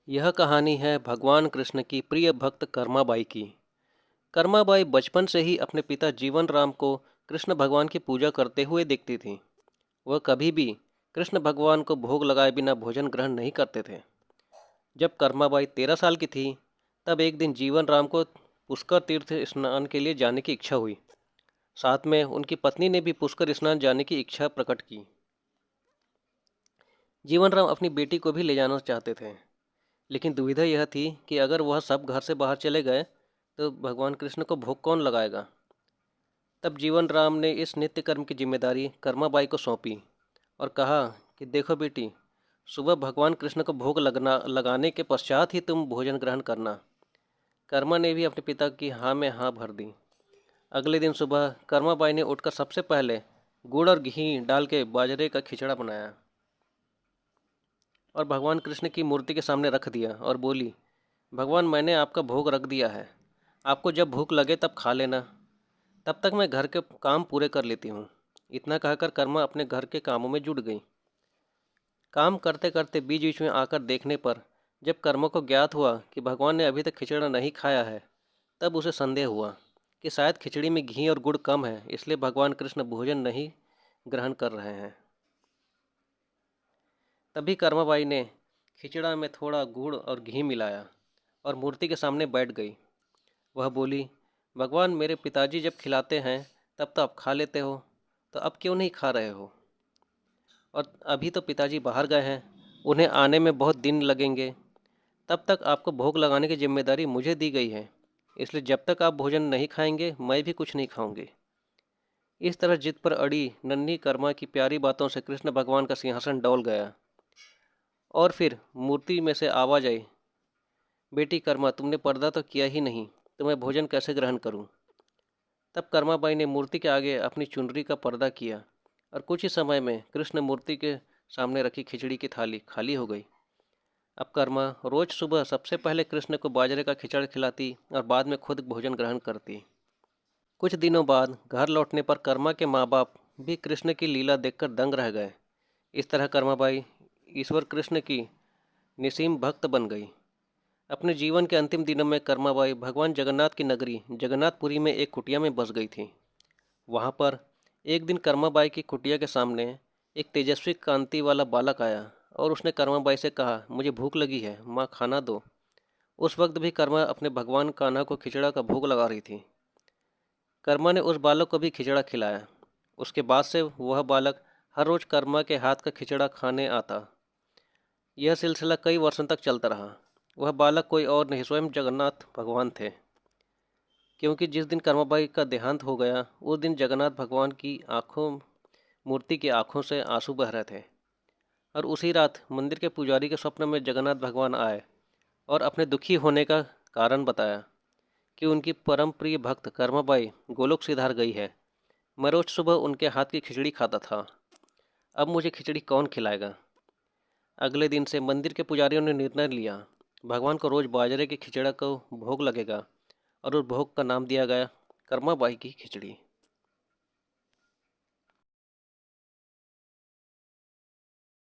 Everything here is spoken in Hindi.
यह कहानी है भगवान कृष्ण की प्रिय भक्त कर्माबाई की। कर्माबाई बचपन से ही अपने पिता जीवन राम को कृष्ण भगवान की पूजा करते हुए देखती थी। वह कभी भी कृष्ण भगवान को भोग लगाए बिना भोजन ग्रहण नहीं करते थे। जब कर्माबाई 13 साल की थी, तब एक दिन जीवन राम को पुष्कर तीर्थ स्नान के लिए जाने की इच्छा हुई। साथ में उनकी पत्नी ने भी पुष्कर स्नान जाने की इच्छा प्रकट की। जीवन राम अपनी बेटी को भी ले जाना चाहते थे, लेकिन दुविधा यह थी कि अगर वह सब घर से बाहर चले गए तो भगवान कृष्ण को भोग कौन लगाएगा। तब जीवन राम ने इस नित्य कर्म की जिम्मेदारी कर्माबाई को सौंपी और कहा कि देखो बेटी, सुबह भगवान कृष्ण को भोग लगाने के पश्चात ही तुम भोजन ग्रहण करना। कर्मा ने भी अपने पिता की हाँ में हाँ भर दी। अगले दिन सुबह कर्माबाई ने उठकर सबसे पहले गुड़ और घी डाल के बाजरे का खिचड़ा बनाया और भगवान कृष्ण की मूर्ति के सामने रख दिया और बोली, भगवान, मैंने आपका भोग रख दिया है। आपको जब भूख लगे तब खा लेना। तब तक मैं घर के काम पूरे कर लेती हूँ। इतना कहकर कर्मा अपने घर के कामों में जुट गई। काम करते करते बीच बीच में आकर देखने पर जब कर्मा को ज्ञात हुआ कि भगवान ने अभी तक खिचड़ा नहीं खाया है, तब उसे संदेह हुआ कि शायद खिचड़ी में घी और गुड़ कम है, इसलिए भगवान कृष्ण भोजन नहीं ग्रहण कर रहे हैं। तभी कर्माबाई ने खिचड़ा में थोड़ा गुड़ और घी मिलाया और मूर्ति के सामने बैठ गई। वह बोली, भगवान, मेरे पिताजी जब खिलाते हैं तब तो आप खा लेते हो, तो अब क्यों नहीं खा रहे हो? और अभी तो पिताजी बाहर गए हैं, उन्हें आने में बहुत दिन लगेंगे। तब तक आपको भोग लगाने की जिम्मेदारी मुझे दी गई है, इसलिए जब तक आप भोजन नहीं खाएंगे मैं भी कुछ नहीं खाऊंगी। इस तरह जिद पर अड़ी नन्ही कर्मा की प्यारी बातों से कृष्ण भगवान का सिंहासन डोल गया और फिर मूर्ति में से आवाज आई, बेटी कर्मा, तुमने पर्दा तो किया ही नहीं, तो मैं भोजन कैसे ग्रहण करूं? तब कर्माबाई ने मूर्ति के आगे अपनी चुनरी का पर्दा किया और कुछ ही समय में कृष्ण मूर्ति के सामने रखी खिचड़ी की थाली खाली हो गई। अब कर्मा रोज सुबह सबसे पहले कृष्ण को बाजरे का खिचड़ खिलाती और बाद में खुद भोजन ग्रहण करती। कुछ दिनों बाद घर लौटने पर कर्मा के माँ बाप भी कृष्ण की लीला देखकर दंग रह गए। इस तरह कर्माबाई ईश्वर कृष्ण की निसीम भक्त बन गई। अपने जीवन के अंतिम दिनों में कर्माबाई भगवान जगन्नाथ की नगरी जगन्नाथपुरी में एक कुटिया में बस गई थी। वहाँ पर एक दिन कर्माबाई की कुटिया के सामने एक तेजस्वी कांति वाला बालक आया और उसने कर्माबाई से कहा, मुझे भूख लगी है, माँ खाना दो। उस वक्त भी कर्मा अपने भगवान कान्हा को खिचड़ा का भोग लगा रही थी। कर्मा ने उस बालक को भी खिचड़ा खिलाया। उसके बाद से वह बालक हर रोज कर्मा के हाथ का खिचड़ा खाने आता। यह सिलसिला कई वर्षों तक चलता रहा। वह बालक कोई और नहीं, स्वयं जगन्नाथ भगवान थे, क्योंकि जिस दिन कर्माबाई का देहांत हो गया उस दिन जगन्नाथ भगवान की मूर्ति की आंखों से आंसू बह रहे थे। और उसी रात मंदिर के पुजारी के स्वप्न में जगन्नाथ भगवान आए और अपने दुखी होने का कारण बताया कि उनकी परम प्रिय भक्त कर्माबाई गोलोक सिधार गई है। मैं रोज सुबह उनके हाथ की खिचड़ी खाता था, अब मुझे खिचड़ी कौन खिलाएगा? अगले दिन से मंदिर के पुजारियों ने निर्णय लिया, भगवान को रोज बाजरे की खिचड़ा को भोग लगेगा और उस भोग का नाम दिया गया कर्माबाई की खिचड़ी।